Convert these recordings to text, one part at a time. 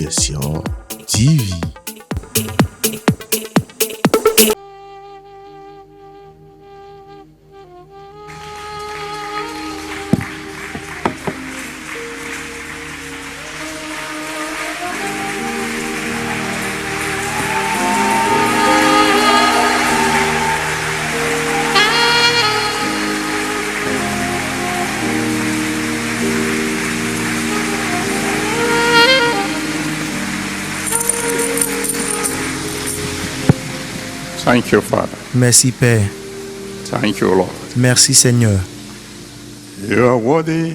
Éducation TV. Thank you, Father. Merci Père. Thank you, Lord. Merci Seigneur. You are worthy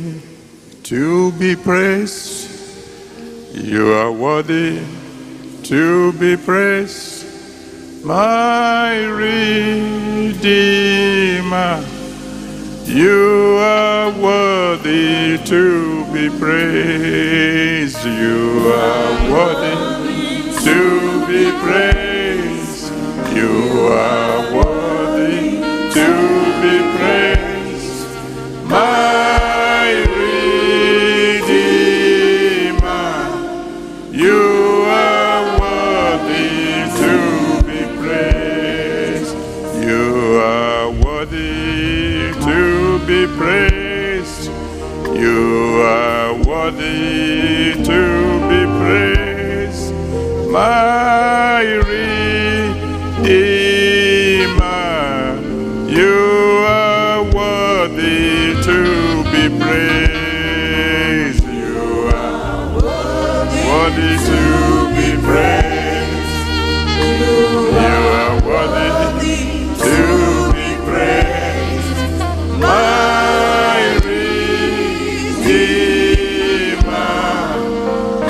to be praised. You are worthy to be praised. My Redeemer. You are worthy to be praised. You are worthy to be praised. You are worthy to be praised, my Redeemer. You are worthy to be praised. You are worthy to be praised. You are worthy to be praised, my Redeemer, you are worthy to be praised. You are worthy to be praised. You are worthy to be praised. My Redeemer,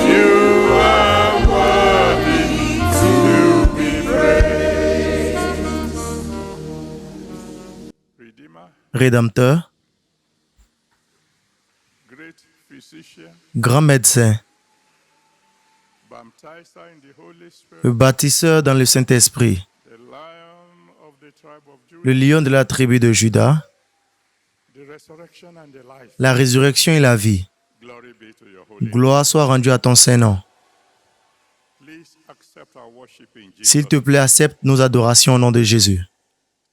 you are worthy to be praised. Rédempteur, Great physician, grand médecin, baptizer in the Holy Spirit, le bâtisseur dans le Saint-Esprit, the Lion of the tribe of le Judah, lion de la tribu de Juda, the resurrection and the life. la résurrection et la vie. Glory be to your holy name. Gloire soit rendue à ton Saint-Nom. Please accept our worship in Jesus. S'il te plaît, accepte nos adorations au nom de Jésus.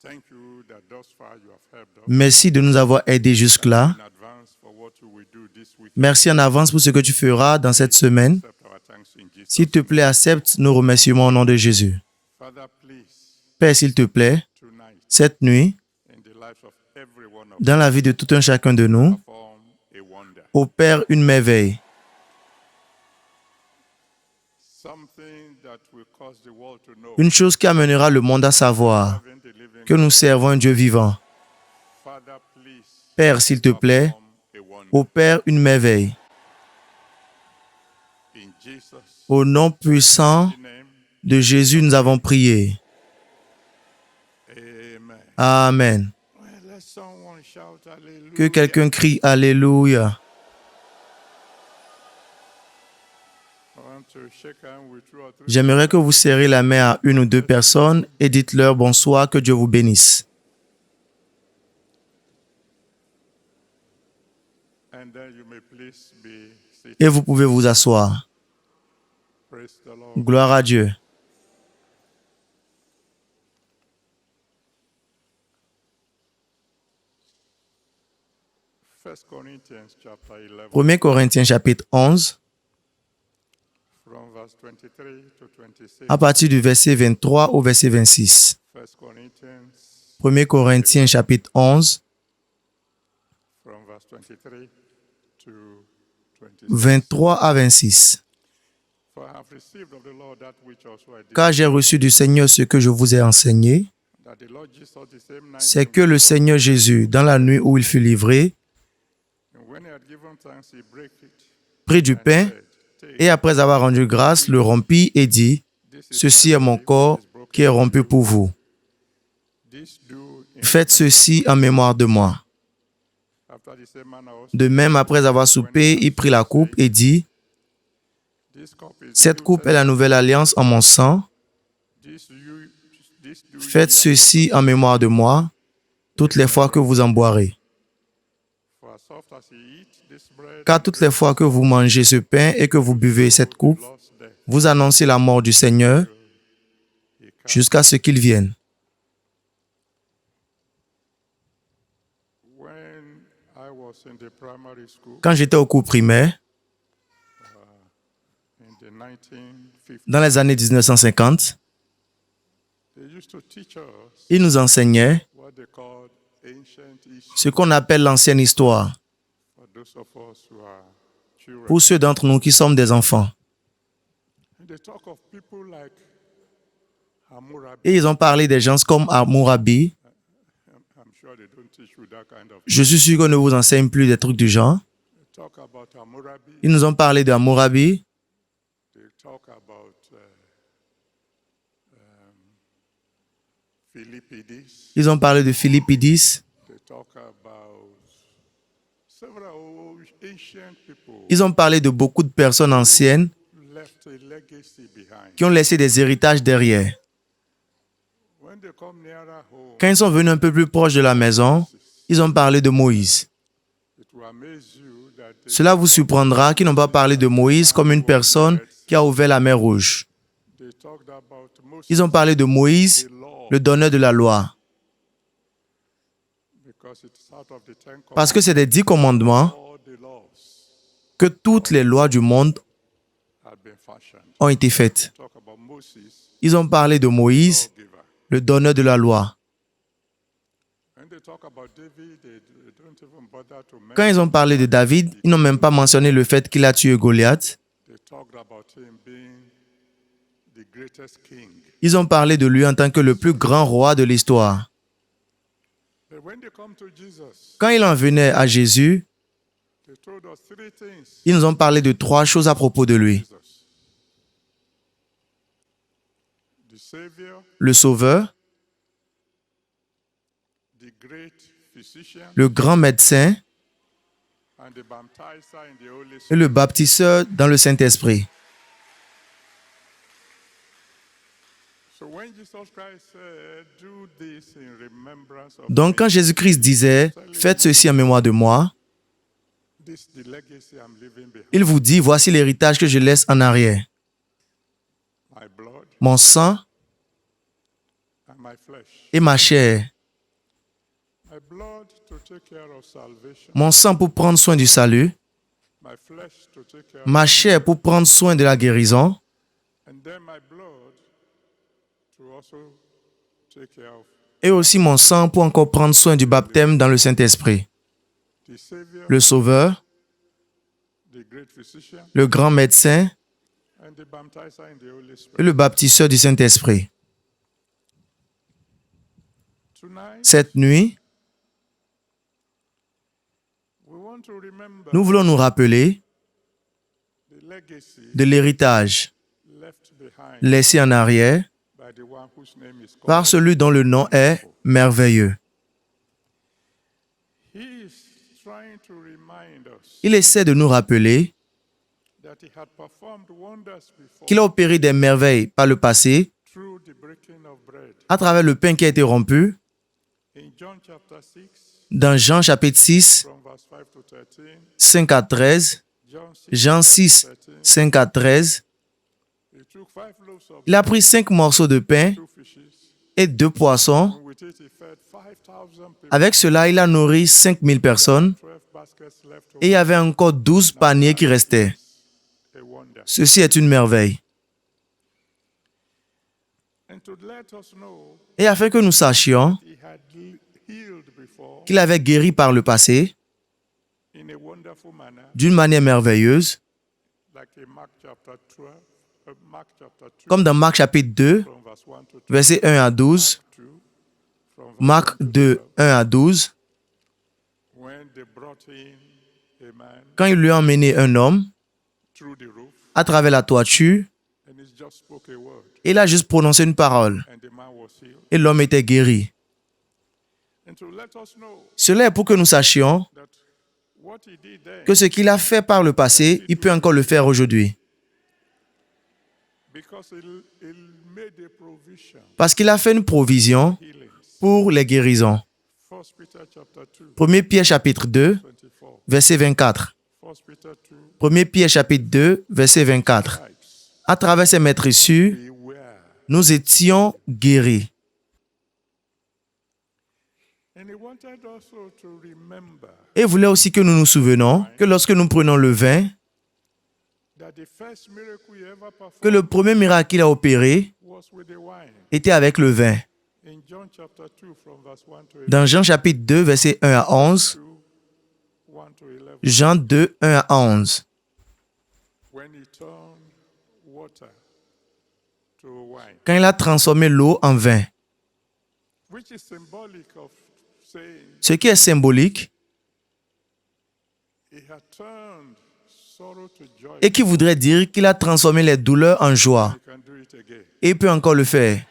Thank you that thus far you have helped us. Merci de nous avoir aidés jusque-là. In advance for what you will do this week. Merci en avance pour ce que tu feras dans cette semaine. Accept our thanks in Jesus. S'il te plaît, accepte nos remerciements au nom de Jésus. Father, please, Père, s'il te plaît, tonight, cette nuit, in the lives of every one of us, dans la vie de tout un chacun de nous, perform a wonder. opère une merveille. Something that will cause the world to know. Une chose qui amènera le monde à savoir Serving the living que nous servons un Dieu vivant. Father, please, Père, s'il te plaît, perform a wonder. opère une merveille. In Jesus' Au nom puissant name, de Jésus, nous avons prié. amen. Amen. Well, let someone shout hallelujah. Que quelqu'un crie Alléluia. I want to shake hands with 2 or 3. J'aimerais que vous serrez la main à une ou deux personnes et dites-leur bonsoir, que Dieu vous bénisse. And then you may please be seated. Et vous pouvez vous asseoir. Praise the Lord. Gloire à Dieu. First Corinthians chapter 11, 1 Corinthiens chapitre 11, from verse 23 to 26. à partir du verset 23 au verset 26. First Corinthians 1 Corinthiens chapitre 11, from verse 23 to 26. 23 à 26. For I have received of the Lord that which also I did. Car j'ai reçu du Seigneur ce que je vous ai enseigné, That the Lord Jesus the same night c'est que le Seigneur Jésus, dans la nuit où il fut livré, and when he had given thanks, he brake it prit du and pain said, Take, et après avoir rendu grâce, le rompit et dit, this is ceci my est mon body corps which is broken qui est for rompu you. pour vous. This do in Faites ceci en mémoire de moi. after the same manner also. De même, après avoir soupé, il prit la coupe et dit, This cup is the cette New coupe est la nouvelle alliance en mon sang. This do Faites ye ceci en mémoire de moi, toutes les fois que vous en boirez. for as oft as ye eat this bread Car toutes les fois que vous mangez ce pain et que vous buvez cette coupe, Lord's vous annoncez la mort du Seigneur jusqu'à ce qu'il vienne. When I was in the primary school Quand j'étais au cours primaire, in the 1950s, dans les années 1950, they used to teach us il nous enseignait what they called ancient history ce qu'on appelle l'ancienne histoire, for those of us who are children. pour ceux d'entre nous qui sommes des enfants. And they talk of people like Hammurabi. Et ils ont parlé des gens comme Hammurabi. I'm sure they don't teach you that kind of. Je suis sûr qu'on ne vous enseigne plus des trucs du genre. They talk about Hammurabi. Ils nous ont parlé de Hammurabi. They talk about Philippides. Ils ont parlé de Philippides. They talk about several ancient people Ils ont parlé de beaucoup de personnes anciennes who left a legacy behind. qui ont laissé des héritages derrière. When they come nearer home, Quand ils sont venus un peu plus proche de la maison, ils ont parlé de Moïse. it will amaze you that they, Cela vous surprendra qu'ils n'ont pas parlé de Moïse comme une personne qui a ouvert la mer Rouge. they talked about Moses, Ils ont parlé de Moïse, the law, le donneur de la loi. because it's out of the Ten Parce que c'est des 10 commandements all the laws que toutes les lois du monde had been fashioned. ont été faites. Talk about Moses, Ils ont parlé de Moïse, giver. le donneur de la loi. When they talk about David, they don't even bother to Quand mention. ils ont parlé de David, ils n'ont même pas mentionné le fait qu'il a tué Goliath. They talked about him being the greatest king. Ils ont parlé de lui en tant que le plus grand roi de l'histoire. But when they come to Jesus, Quand il en venait à Jésus, they told us three things. ils nous ont parlé de 3 choses à propos de lui. Jesus, the Savior, Le Sauveur, the great physician, le grand médecin and the baptizer in the Holy et Spirit. le baptiseur dans le Saint-Esprit. So when Jesus Christ said, "Do this in remembrance of Donc quand me," Jésus-Christ disait « Faites ceci en mémoire de moi », this is the legacy I'm leaving behind. il vous dit « Voici l'héritage que je laisse en arrière. My blood Mon sang and my flesh. et ma chair. My blood to take care of salvation. Mon sang pour prendre soin du salut. My flesh to take care Ma chair pour prendre soin de la guérison. and then my blood to also take care of Et aussi mon sang pour encore prendre soin du baptême dans le Saint-Esprit. the Savior, Le Sauveur, the great physician, le grand médecin and the baptizer in the Holy Spirit. et le baptiseur du Saint-Esprit. Tonight, Cette nuit, we want to remember nous voulons nous rappeler the legacy de l'héritage left behind laissé en arrière by the one whose name is called. par celui dont le nom est merveilleux. He is trying to remind us Il essaie de nous rappeler that he had performed wonders before qu'il a opéré des merveilles par le passé through the breaking of bread. à travers le pain qui a été rompu In John chapter 6, dans Jean chapitre 6, from verse 5 to 13, 5 à 13, John 6, Jean 6, 13, 5 à 13, he took 5 loaves of il a pris 5 morceaux de pain 2 fishes, et 2 poissons. and with it he fed 5,000 people. Avec cela, il a nourri 5000 personnes 12 baskets left over. et il y avait encore 12 paniers qui restaient. A wonder. Ceci est une merveille. And to let us know Et afin que nous sachions he had healed before qu'il avait guéri par le passé in a wonderful manner, d'une manière merveilleuse, like in Mark chapter 12, Mark chapter 2, comme dans Marc chapitre 2, from verse 1 to 2, versets 1 à 12, 2, from verse Marc 2, 1 à 12, when they brought in a man quand il lui a emmené un homme through the roof, à travers la toiture, and he just spoke a word, il a juste prononcé une parole and the man was healed. et l'homme était guéri. And to let us know Cela est pour que nous sachions that what he did then, que ce qu'il a fait par le passé, il peut encore le faire aujourd'hui. because he made a provision, Parce qu'il a fait une provision healings. pour les guérisons. 1 Peter chapter 2, 1 Pierre chapitre 2, 24. verset 24. 1 Peter 2, 1 Pierre chapitre 2, verset 24. stripes À travers ces maîtressures, we were. nous étions guéris. And he wanted also to remember Et il voulait aussi que nous nous souvenions que lorsque nous prenons le vin, that the first miracle he ever que le performed premier miracle qu'il a opéré was with the wine. était avec le vin. In John chapter 2 from verse 1 to 11. Dans Jean chapitre 2, versets 1 à 11, 1 to 11. Jean 2, 1 à 11. When he turned water to wine, Quand il a transformé l'eau en vin, which is symbolic of saying ce qui est symbolique he had turned sorrow to joy. et qui voudrait dire qu'il a transformé les douleurs en joie. He can do it again. Et il peut encore le faire.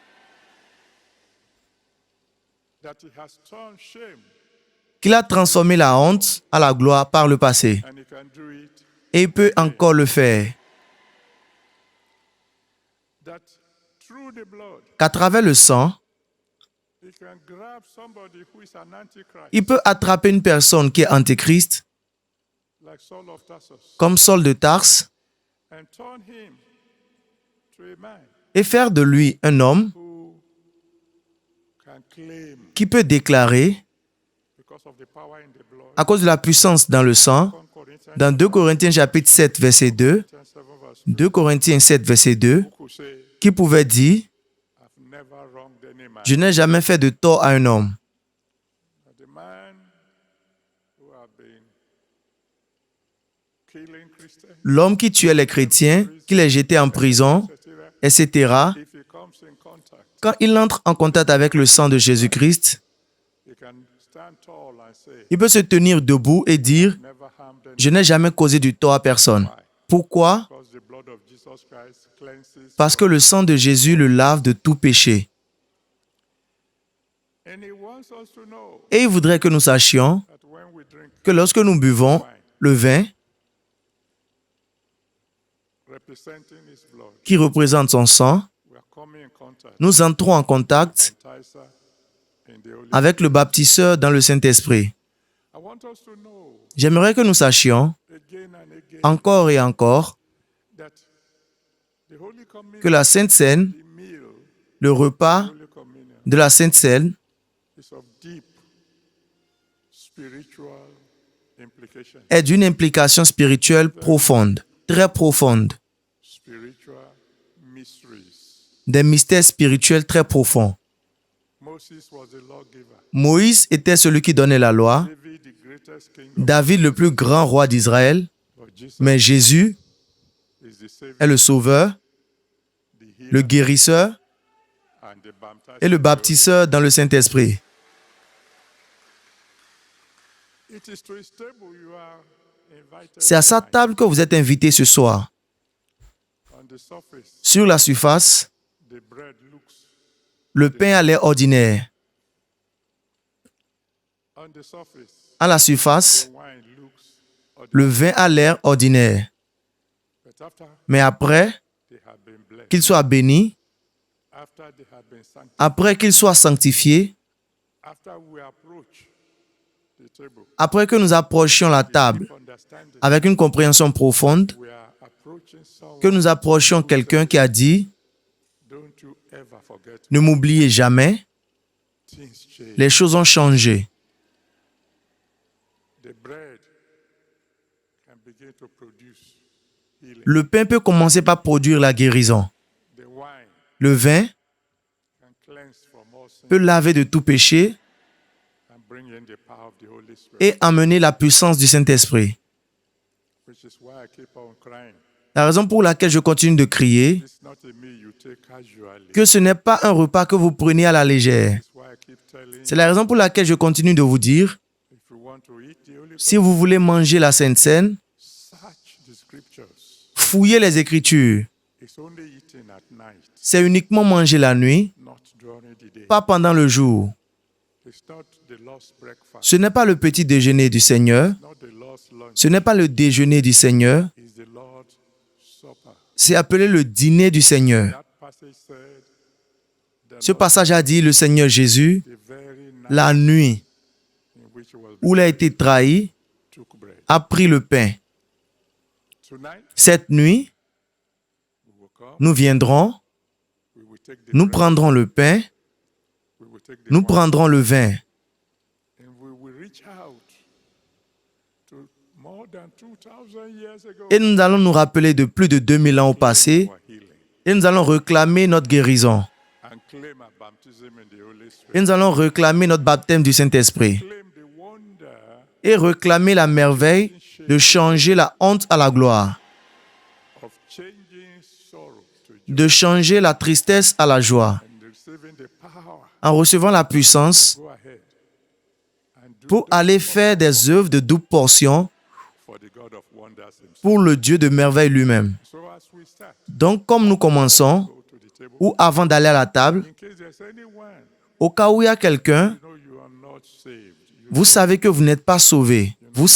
That he has turned shame Qu'il a transformé la honte à la gloire par le passé. and he can do it. Et il peut encore le faire. That through the blood Qu'à travers le sang, he can grab somebody who is an antichrist, il peut attraper une personne qui est antéchrist, like Saul of Tarsus, comme Saul de Tarse, and turn him to a man et faire de lui un homme who can claim, qui peut déclarer, because of the power in the blood. à cause de la puissance dans le sang, 2 Corinthians dans 2 Corinthiens chapitre 7, verset 2, 7 verse 2 Corinthiens 7, verset 2, who could say, qui pouvait dire, I've never wronged any man. je n'ai jamais fait de tort à un homme. But the man who had been killing Christians, L'homme qui tuait les chrétiens, qui les jetait en prison, etc., etc., if he comes in contact, quand il entre en contact avec le sang de Jésus-Christ, he can stand tall and say, il peut se tenir debout et dire, never harmed anyone. je n'ai jamais causé du tort à personne. Pourquoi? Because the blood of Jesus Christ cleanses. Parce que le sang de Jésus le lave de tout péché. And he wants us to know Et il voudrait que nous sachions that when we drink que lorsque nous buvons le vin representing his blood, qui représente son sang, we are coming in contact nous entrons en contact with baptizer in the Holy avec le baptiseur dans le Saint-Esprit. I want us to know J'aimerais que nous sachions again and again encore et encore that the Holy Communion, que la Sainte Seine, the meal, le repas Holy Communion de la Sainte Seine, is of deep spiritual implication, est d'une implication spirituelle profonde, très profonde, spiritual mysteries. des mystères spirituels très profonds. Moses was the lawgiver. Moïse était celui qui donnait la loi, David, the greatest king of David le plus grand roi d'Israël, but Jesus mais Jésus is the Savior, est le Sauveur, the healer, le guérisseur and the baptizer. et le baptiseur dans le Saint-Esprit. It is to his table you are invited. C'est à sa table que vous êtes invités ce soir. On the surface, Sur la surface, the bread looks. le pain a l'air ordinaire. On the surface, À la surface, the wine looks ordinary. le vin a l'air ordinaire. But after Mais après they have been blessed, qu'il soit béni, after they have been sanctified, après qu'il soit sanctifié, after we approach the table, après que nous approchions la table understanding avec une compréhension profonde, we are approaching someone. que nous approchions quelqu'un qui a dit, Don't you ever forget ne m'oubliez jamais, things change. les choses ont changé. The bread can begin to produce healing. Le pain peut commencer par produire la guérison. The wine Le vin can cleanse from all sin peut laver de tout péché and bring in the power of the Holy Spirit. et amener la puissance du Saint-Esprit. Which is why I keep on crying. La raison pour laquelle je continue de crier, It's not a meal you take casually. que ce n'est pas un repas que vous prenez à la légère. That's why I keep telling C'est la raison pour laquelle je continue de vous dire, you, if you want to eat the Holy si vous voulez manger la Sainte Seine, search the scriptures. fouillez les Écritures. It's only eating at night, C'est uniquement manger la nuit, not during the day. pas pendant le jour. It's not the lost breakfast, Ce n'est pas le petit déjeuner du Seigneur, not the lost lunch. ce n'est pas le déjeuner du Seigneur, It's the Lord's Supper. c'est appelé le dîner du Seigneur. That passage said, the Ce Lord, passage a dit le Seigneur Jésus, the very night la nuit in which he was où il a été trahi, took bread. a pris le pain. Tonight, Cette nuit, we will nous viendrons, we will take the nous bread, prendrons le pain, we will take the nous wine, prendrons le vin, and we will reach out to more than 2,000 years ago et nous allons nous rappeler de plus de 2000 ans au passé, for healing et nous allons réclamer notre guérison, and claim our baptism in the Holy Spirit. et nous allons réclamer notre baptême du Saint-Esprit, Claim the wonder et réclamer la merveille de changer la honte à la gloire, of changing sorrow to joy de changer la tristesse à la joie, and receiving the power en recevant la puissance to go ahead and do pour aller faire des œuvres de double portion for the God of wonders himself. pour le Dieu de merveille lui-même. So as we start, Donc, comme nous commençons, go to the table. ou avant d'aller à la table, In case there's anyone, au cas où il y a quelqu'un, you know you are not saved. vous savez que vous n'êtes pas sauvé. Vous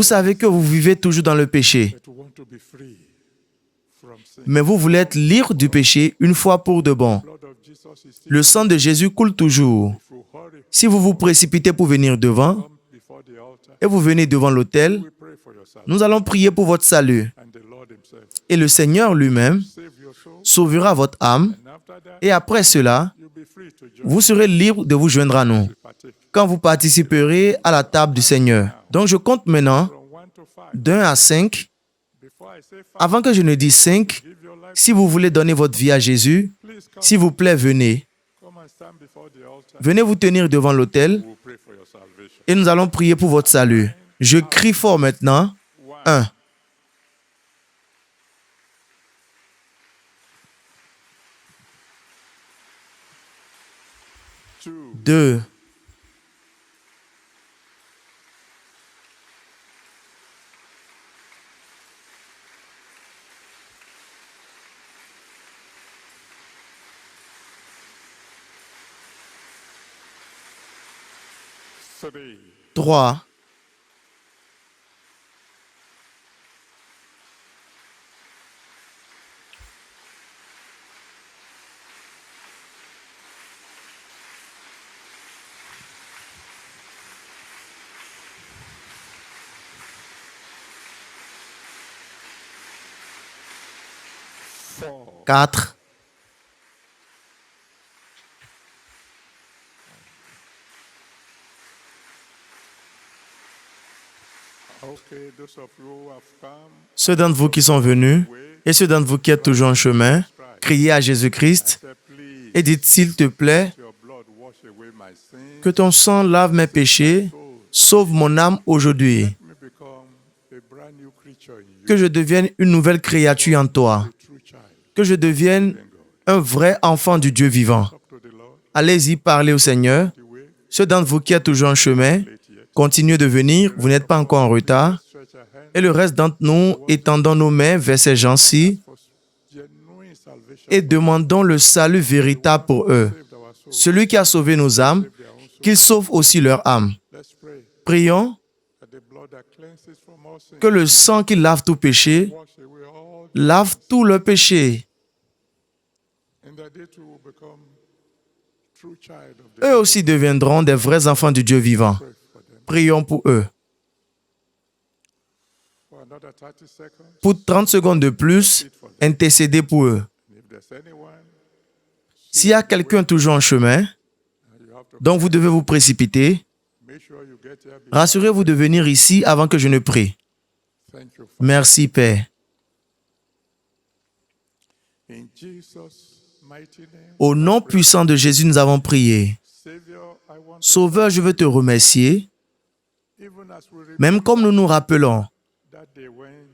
savez que vous vivez toujours dans le péché. But you want to be free from sin. Mais vous voulez être libre du péché une fois pour de bon. The blood of Jesus is still. Le sang de Jésus coule toujours. If you hurry, Si vous vous précipitez pour venir devant, come before the altar. et vous venez devant l'autel, We pray for your salvation. nous allons prier pour votre salut. And the Lord himself Et le Seigneur lui-même save your soul. sauvera votre âme. And after that, Et après cela, you'll be free to join vous serez libre de vous joindre à nous to partake. quand vous participerez à la table du Seigneur. Donc je compte maintenant From 1 to 5. d'1 à 5. Before I say 5, Avant que je ne dise 5, give your life. si vous voulez donner votre vie à Jésus, Please come, s'il vous plaît, venez. come and stand before the altar. Venez vous tenir devant l'autel We'll pray for your salvation. et nous allons prier pour votre salut. Je crie fort maintenant. 1, 2, 2, 3, 3, 4. 4, Okay, those of you who have come, ceux d'entre vous qui sont venus et ceux d'entre vous qui êtes toujours en chemin, criez à Jésus-Christ say, please, et dites, s'il te plaît, your blood wash away my sin. que ton sang lave mes péchés, sauve mon âme aujourd'hui, Let me become a brand new creature in you, que je devienne une nouvelle créature en toi, a true child. que je devienne un vrai enfant du Dieu vivant. Talk to the Lord Allez-y, parlez au Seigneur. the way, Ceux d'entre vous qui êtes toujours en chemin, late yet. continuez de venir, vous n'êtes pas encore en retard. Stretch your hand Et le reste d'entre nous, étendons nos mains vers ces gens-ci for genuine salvation. et demandons le salut véritable pour eux. Saved our soul. Celui qui a sauvé nos âmes, Their own soul. qu'il sauve aussi leur âme. Let's pray Prions that the blood that cleanses from all sin que le sang qui lave tout péché, wash away all, lave tout le péché. and that they too will become true child of the Eux aussi deviendront des vrais enfants du Dieu vivant. pray for them. Prions pour eux. For another 30 seconds, Pour 30 secondes de plus, intercédez pour eux. and if there's anyone, S'il y a quelqu'un toujours en chemin, you have to donc vous devez vous précipiter, make sure you get here. rassurez-vous de venir ici avant que je ne prie. Thank you, Father. Merci, Père. In Jesus' mighty name, Au nom puissant de Jésus, nous avons prié. Savior, I want to, Sauveur, je veux te remercier, even as we remember même comme nous nous rappelons, that day when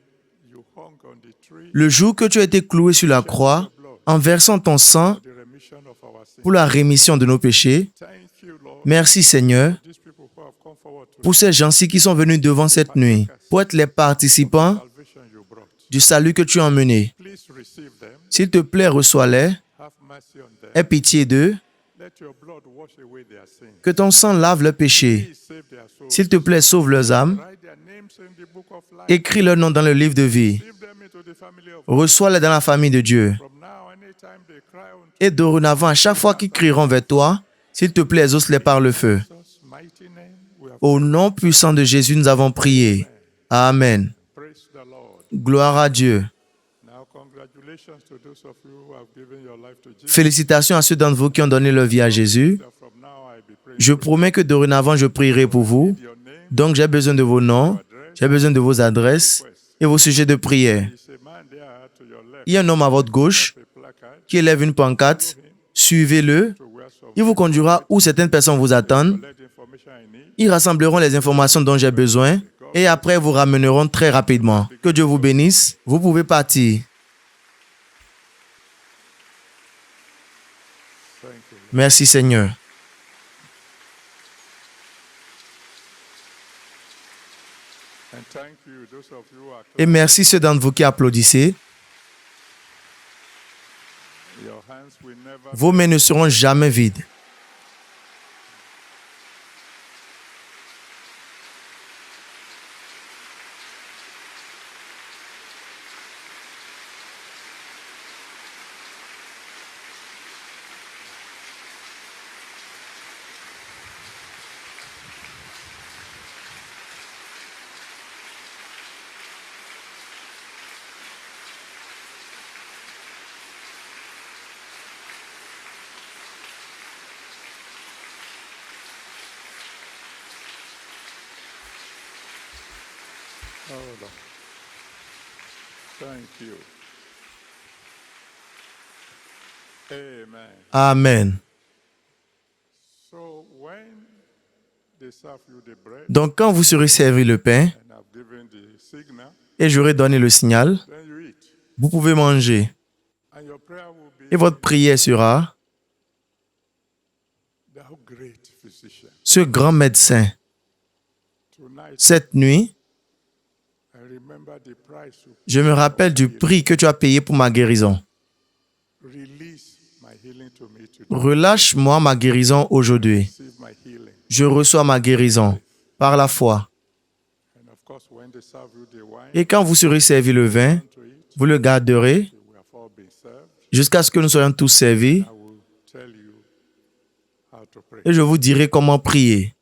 you hung on the tree, le jour que tu as été cloué sur la croix, en versant ton sang the remission of our sins. pour la rémission de nos péchés. Thank you, Lord. Merci, Seigneur, These people who have come forward to pour ces gens-ci qui sont venus devant cette nuit, pour être les participants salvation you brought. du salut que tu as emmené. Please receive them. S'il te plaît, reçois-les, Have mercy on them. aie pitié d'eux, Let your blood wash away their sins. que ton sang lave leurs péchés. Please save their souls. S'il te plaît, sauve leurs âmes, Write their names in the book of life. écris leur nom dans le livre de vie. Receive them into the family of Reçois-les dans la famille de Dieu. From now, anytime they cry unto Et dorénavant, à chaque fois qu'ils crieront vers toi, s'il te plaît, exauce-les par le feu. Jesus' mighty name, we have Au nom puissant de Jésus, nous avons prié. Amen. praised the Lord. Gloire à Dieu. Now, congratulations. Congratulations to those of you who have given your life to Jesus. Félicitations à ceux d'entre vous qui ont donné leur vie à Jésus. That from now I'll be praying Je promets que dorénavant, je prierai pour vous. your name. Donc, j'ai besoin de vos noms, j'ai besoin de vos adresses et vos sujets de prière. There's a man there to your left, Il y a un homme à votre gauche a placard qui élève une pancarte. Suivez-le. to where some Il vous conduira où certaines personnes vous attendent. let information I need. Ils rassembleront les informations dont j'ai besoin et après vous ramèneront très rapidement. Que Dieu vous bénisse. Vous pouvez partir. Thank you. Merci Seigneur. And thank you, those of you who are Et merci ceux d'entre vous qui applaudissez. your hands will never Vos mains ne seront jamais vides. hold on. Thank you. Amen. Amen. So when they serve you the bread Donc quand vous serez servi le pain and have given the signal, et j'aurai donné le signal, then you eat. vous pouvez manger. And your prayer will be, Et votre prière sera, thou great physician. ce grand médecin, Tonight, cette nuit, I remember the price you je me rappelle du prix que tu as payé pour ma guérison. release my healing to me today. Relâche-moi ma guérison aujourd'hui. Receive my healing. Je reçois ma guérison par la foi. And of course, when they serve you the wine Et quand vous serez servi le vin, to eat, vous le garderez we have all been served. jusqu'à ce que nous soyons tous servis I will tell you how to pray. et je vous dirai comment prier.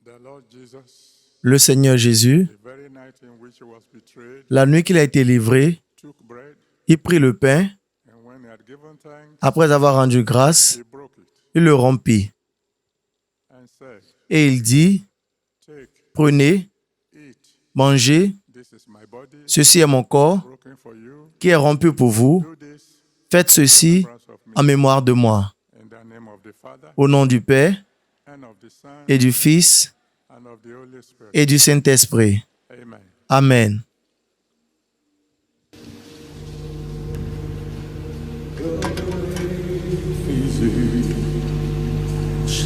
The Lord Jesus, Le Seigneur Jésus, the very night in which he was betrayed, la nuit qu'il a été livré, took bread, il prit le pain. and when he had given thanks, Après avoir rendu grâce, he broke it il le rompit. and said, Et il dit, take, prenez, eat. mangez, This is my body ceci est mon corps broken for you. qui est rompu pour vous. Do this Faites ceci in front of me. en mémoire de moi. In the name of the Father, Au nom du Père and of the Son, et du Fils and of the Holy Spirit. et du Saint-Esprit. Amen. Amen.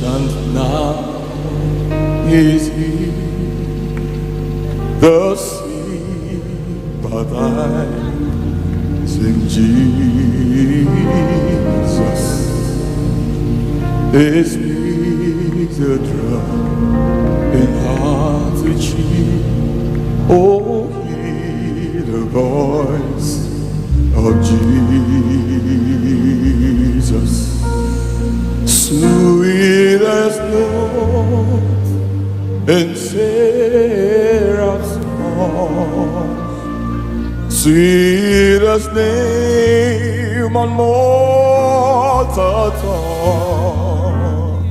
And now is he the sea, but I sing Jesus is me the drum in heart to cheer. Oh, hear the voice of Jesus. Sweet as notes in seraph's song, sweet as name on mortal tongue,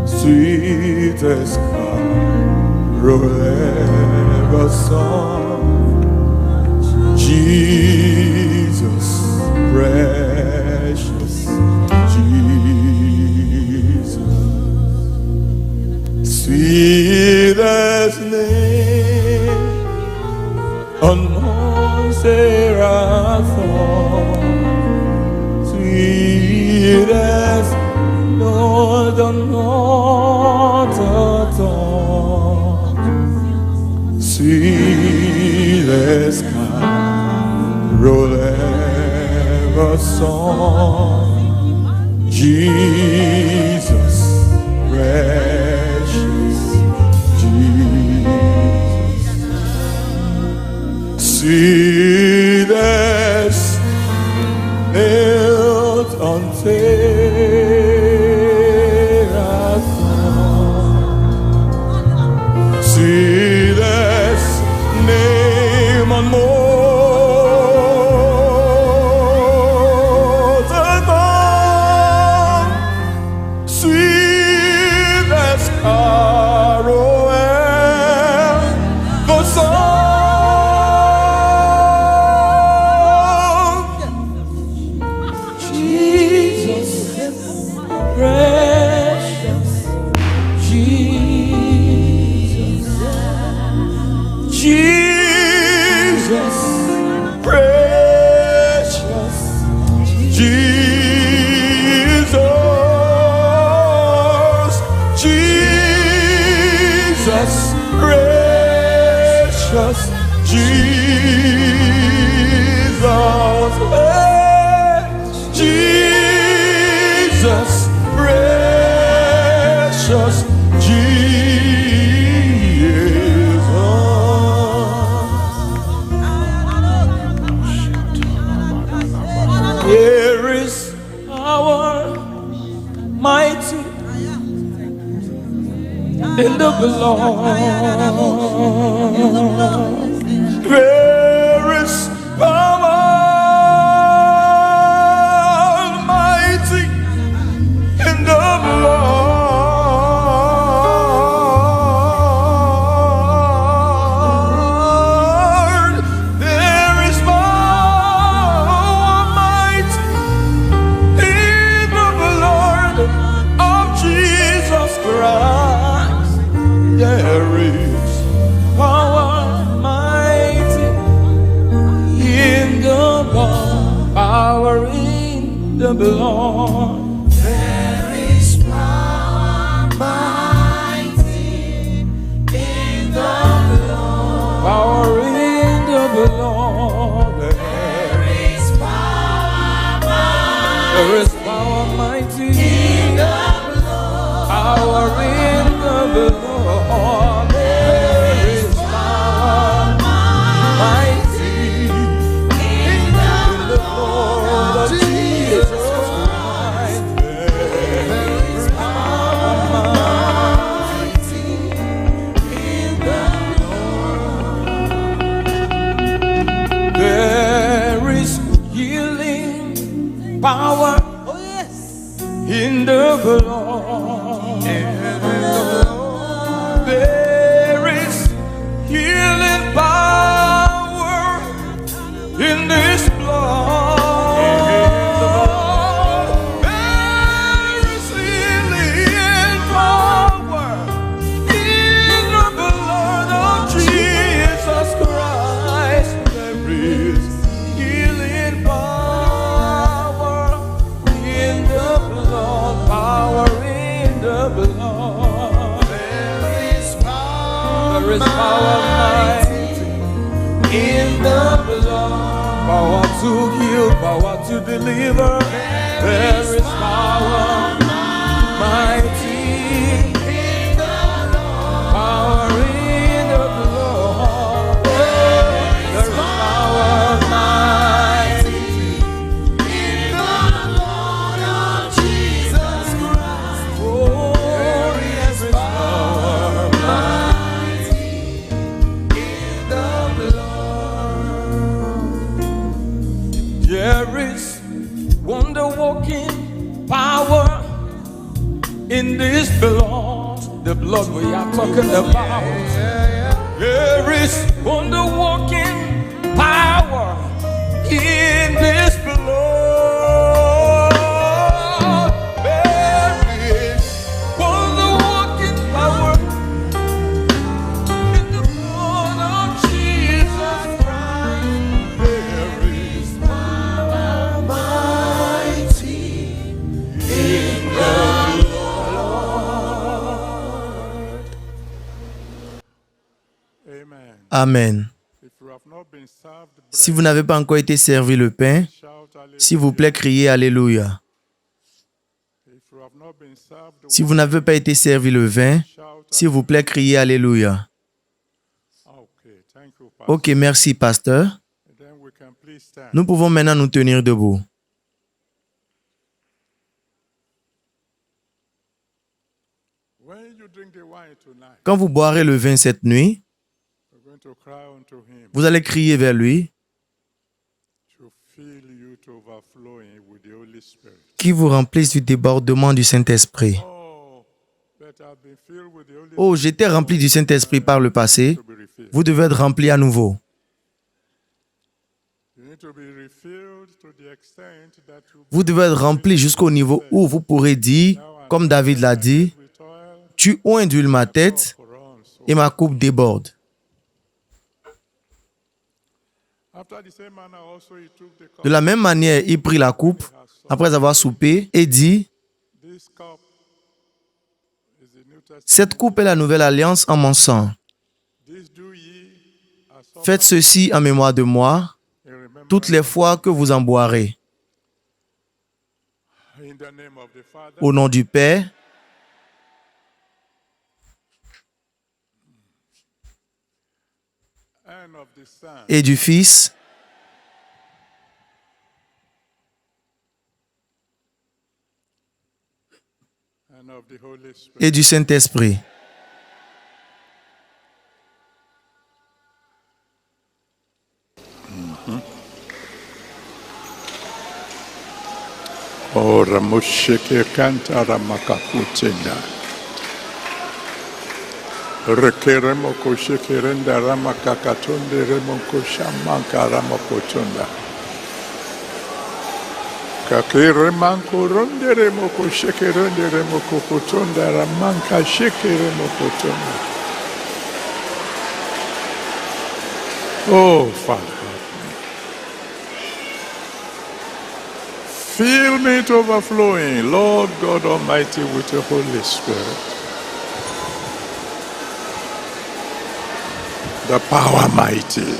sweet as carol ever sung. Jesus, precious Jesus, sweetest name on Mount Seraphim, not at all. Sweetest carol ever sung. Jesus, precious Jesus. Sweetest knelt on Seraphim. Sweetest name on mortal tongue. Sweetest carol ever sung. Precious Jesus, Jesus, precious Jesus, Jesus, precious Jesus, Jesus, precious Jesus. There is power mighty in the blood. There is power mighty in the blood. There is power mighty in the blood of Jesus Christ. There is power mighty in the blood. Power in the blood. Power in the blood. There is power mighty in the blood. Power in the blood. There is power mighty in the blood of Jesus Christ. There is power mighty in the There is healing power in the blood. There is healing power in this blood. There is healing power in the blood of Jesus Christ. There is healing power in the blood, power in the blood. There is power mighty in the blood, power to heal, power to deliver. There is power mighty in the blood, power in the blood. There is power mighty in the blood of Jesus Christ. Oh, there is power mighty in the blood. There is wonder-working power in this blood, the blood we are talking about. There is wonder-working power in this blood. There is wonder-working power in the blood of Jesus Christ. There is power mighty in the blood. Amen. If you have not been served bread, Si vous n'avez pas encore été servi le pain, shout hallelujah. s'il vous plaît, criez Alléluia. If you have not been served Si vous wine, n'avez pas été servi le vin, shout s'il vous plaît, criez Alléluia. Okay, thank you, Pastor. Ok, merci, pasteur. And then we can please stand. Nous pouvons maintenant nous tenir debout. When you drink the wine tonight, Quand vous boirez le vin cette nuit, we're going to cry unto him vous allez crier vers lui, to fill you to overflowing with the Holy Spirit. qui vous remplisse du débordement du Saint-Esprit. Oh, but I've been filled with the Holy Oh, j'étais rempli du Saint-Esprit par le passé. Spirit to be refilled. Vous devez être rempli à nouveau. You need to be refilled to the extent that you Vous devez être rempli jusqu'au niveau où vous pourrez dire, comme David l'a dit, with oil tu oins d'huile ma tête runs. So et ma coupe déborde. after the same manner also he took the cup. De la même manière, il prit la coupe après avoir soupé et dit, This cup is the New Testament. cette coupe est la nouvelle alliance en mon sang. This do ye as often Faites ceci en mémoire de moi in remembrance toutes les fois que vous en boirez. in the name of the Father Au nom du Père and of the Son et du Fils and of the Holy Spirit. et du Saint-Esprit. Ora mushike kantara makakutenda. Rekeremo kushikerenda ramakakatunde remo kushamanka ramakutunda. Kakire manko ronde remo kushikerende remo kukutunda ramanka shikiremo kutunda. Oh, Father. Fill me to overflowing, Lord God Almighty, with the Holy Spirit. The power mighty.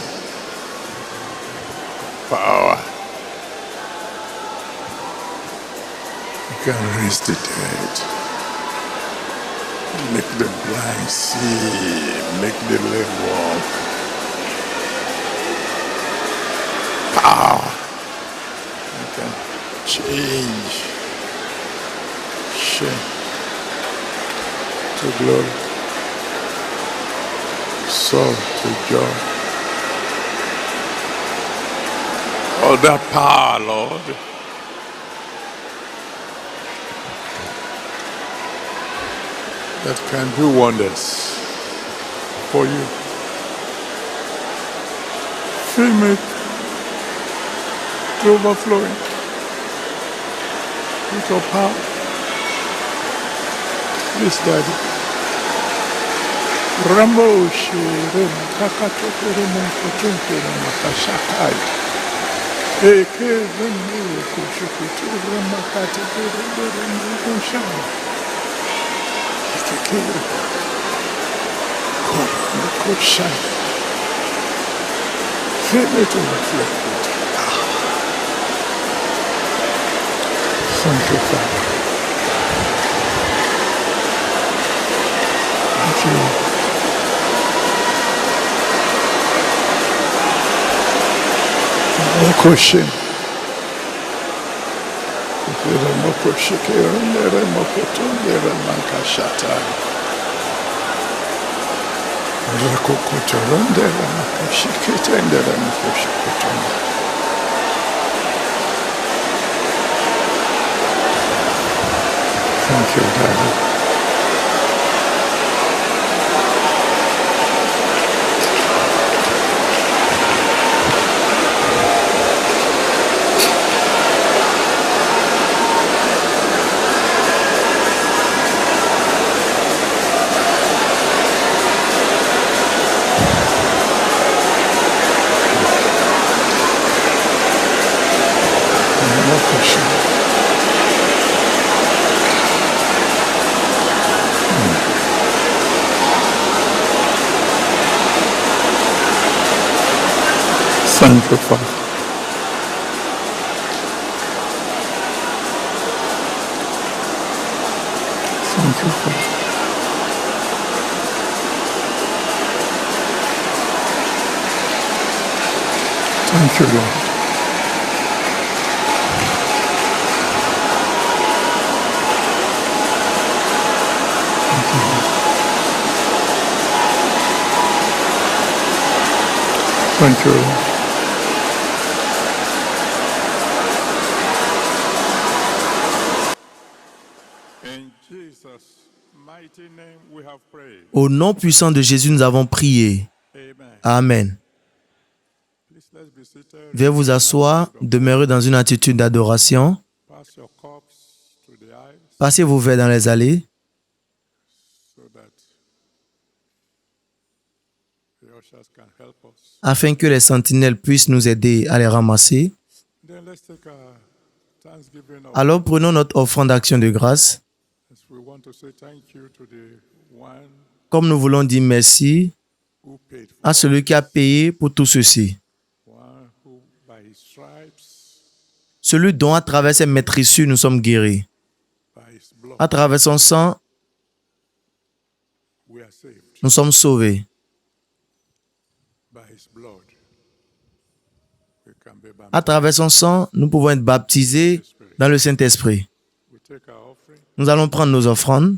Power. You can raise the dead. Make the blind see. Make the lame walk. Power. You can change shame to glory, sorrow to joy. All that power, Lord, that can do wonders for you. Fill me to overflowing with your power. Please, Daddy. Ramo Shirim Kakatoke Remon Kotunke Remakashakai. Eke Remo Kushukutu Remakate Remakoshan. Eke Remakoshan. Fill me to reflect with your power. Thank you, Father. Thank you. Mokoshin. Mokoshike, Mokotunde, Mankashata. Rakokotorunde, Makoshike, Tender, Mokoshikotunde. Thank you, Daddy. Thank you, Father. Thank you, Father. Thank you, Lord. Thank you, Lord. In Jesus' mighty name we have prayed. Au nom puissant de Jésus, nous avons prié. Amen. Amen. Please let's be seated. Veuillez vous asseoir, demeurez dans une attitude d'adoration. Pass your cups to the aisles Passez vos verres dans les allées so that the ushers can help us. afin que les sentinelles puissent nous aider à les ramasser. Then let's take our Thanksgiving offering. Alors prenons notre offrande d'action de grâce. As we want to say thank you to the one Comme nous voulons dire merci who paid for à celui qui a payé pour tout ceci. one who by his stripes, Celui dont à travers ses maîtrissures nous sommes guéris. by his blood, À travers son sang, we are saved. nous sommes sauvés. By his blood, we can be À baptized. travers son sang, nous pouvons être baptisés dans le Saint-Esprit. We take our offering Nous allons prendre nos offrandes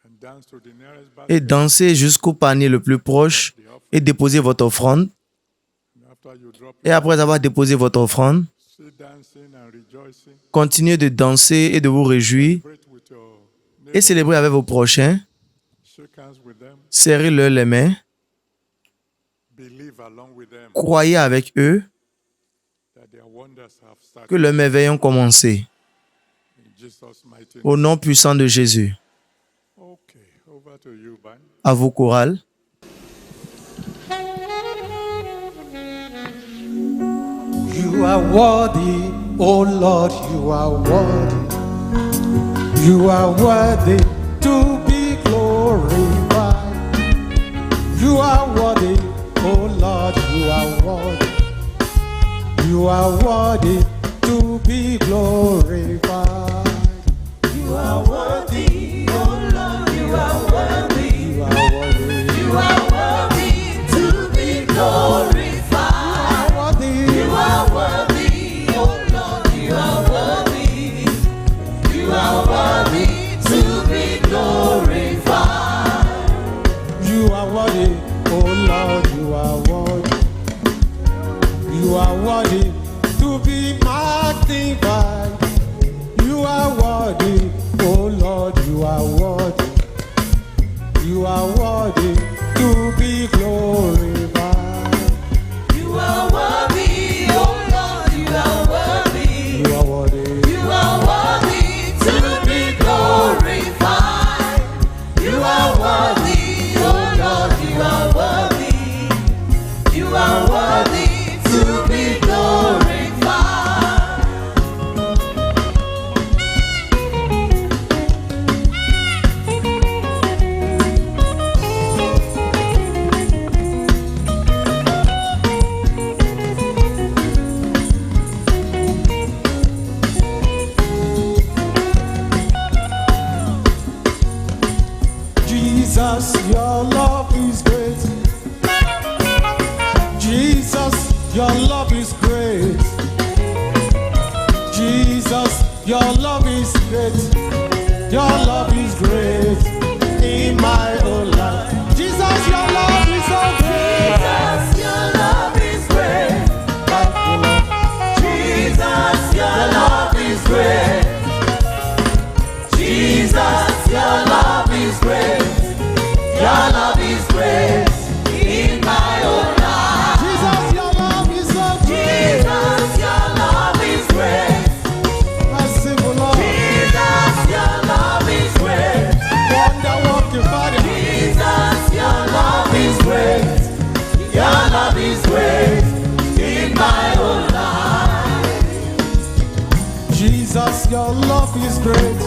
and dance to the nearest et basket. danser jusqu'au panier le plus proche et déposer votre offrande. And after you drop Et it, après avoir déposé votre offrande, still dancing and rejoicing. continuez de danser et de vous réjouir Celebrate with your et neighbor. célébrer avec vos prochains. Shake hands with them. Serrez-leur les mains. Believe along with them Croyez avec eux that their wonders have started. que leurs merveilles ont commencé. In Jesus' mighty name. Au nom puissant de Jésus. Okay, over to you, band. À vous, chorale. You are worthy, oh Lord, you are worthy. You are worthy to be glorified. You are worthy, oh Lord, you are worthy. You are worthy to be glorified. You are worthy, oh Lord, you are worthy. You are worthy. You are worthy to be glorified. Worthy. You are worthy, oh Lord, you are worthy. You are worthy to be glorified. You are worthy, oh Lord, you are worthy. You are worthy to be magnified. You are worthy, oh Lord, you are worthy. You are worthy to be glorified. You are worthy, oh Lord, you are worthy. You are worthy. You are worthy to be glorified. You are worthy, oh Lord, you are worthy. You are worthy to be glorified. Jesus, your love is great. Jesus, your love is great. Jesus, your love is great. Your love is great in my own life. Jesus, your love is so great. Jesus, your love is great. Thank you, Lord. Jesus, your love is great. Jesus, your love is great. Your love is great in my own life. Jesus, your love is so great. Jesus, your love is great. Merciful Lord. Jesus, your love is great. Wonder working Father. Jesus, your love is great. Your love is great in my own life. Jesus, your love is great.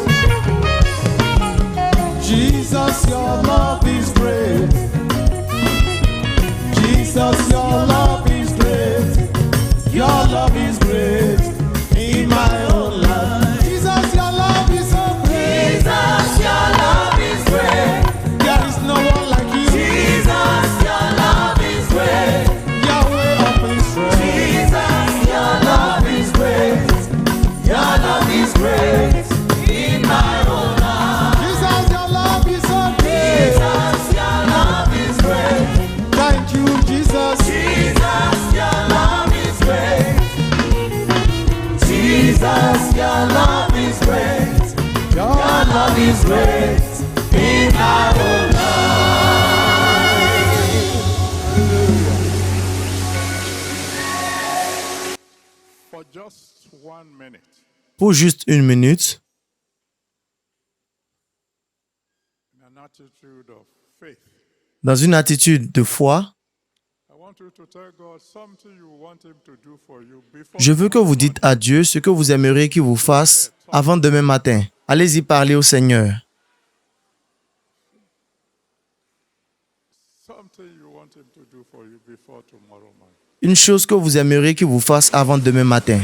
Jesus, your love is great. Jesus, your love is great. great in my whole life. Jesus, your love is so great. Jesus, your love is great. Thank you, Jesus. Jesus, your love is great. Jesus, your love is great. Your love is great in my whole life. For just 1 minute, Pour juste 1 minute, in an attitude of faith, dans une attitude de foi, I want you to tell God something you want Him to do for you before. je veux que vous dites à Dieu ce que vous aimeriez qu'il vous fasse avant demain matin. Allez-y parler au Seigneur. Something you want Him to do for you before tomorrow morning. Une chose que vous aimeriez qu'il vous fasse avant demain matin.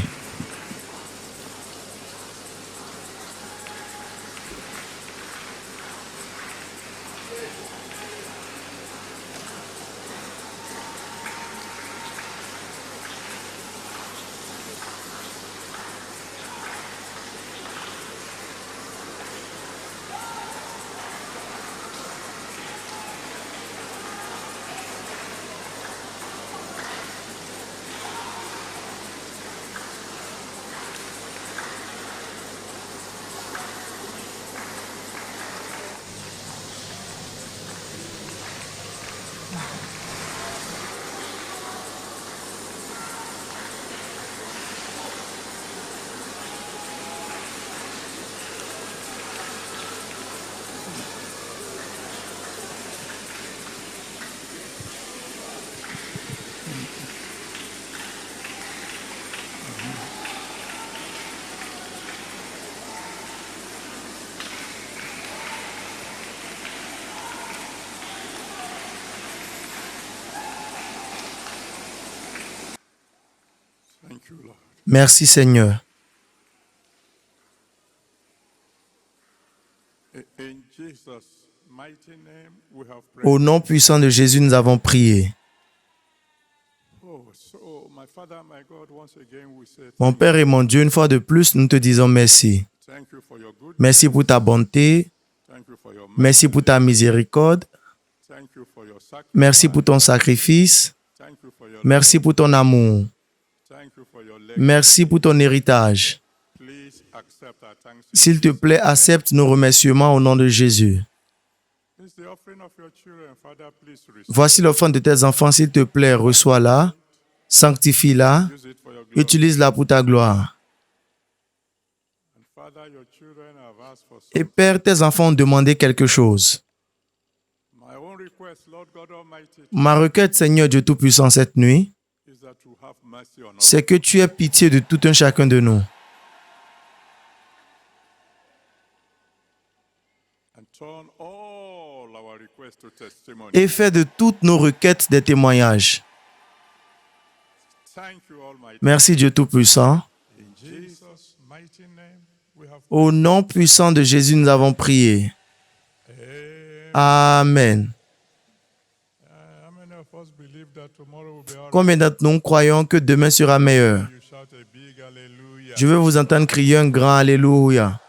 Thank you, Lord. Merci Seigneur. In Jesus' mighty name, we have prayed. Au nom puissant de Jésus, nous avons prié. Oh, so my Father, my God, once again we say Mon Père et mon Dieu, une fois de plus, nous te disons merci. thank you for your goodness. Merci pour ta bonté. Thank you for your mercy. Merci pour ta miséricorde. Thank you for your sacrifice. Merci pour ton sacrifice. Thank you for your Merci pour ton amour. Thank you for your legacy. Merci pour ton héritage. Please accept our thanks. S'il te plaît, accepte nos remerciements au nom de Jésus. This is the offering of your children. Father, please receive. Voici l'offrande de tes enfants, s'il te plaît, reçois-la, sanctifie-la, Use it for your glory. utilise-la pour ta gloire. And Father, your children have asked for Et something. Père, tes enfants ont demandé quelque chose. My own request, Lord God Almighty, Ma requête, Seigneur Dieu Tout-Puissant, cette nuit, is that you have mercy on us. c'est que tu aies pitié de tout un chacun de nous And turn all our requests to testimony. et fais de toutes nos requêtes des témoignages. Thank you, Almighty. Merci Dieu Tout-Puissant. In Jesus' mighty name, we have Au nom puissant de Jésus, nous avons prié. Amen. How many of us believe that tomorrow will be all right? Combien d'entre nous croyons que demain sera meilleur? You shout a big hallelujah. Je veux vous entendre crier un grand Alléluia.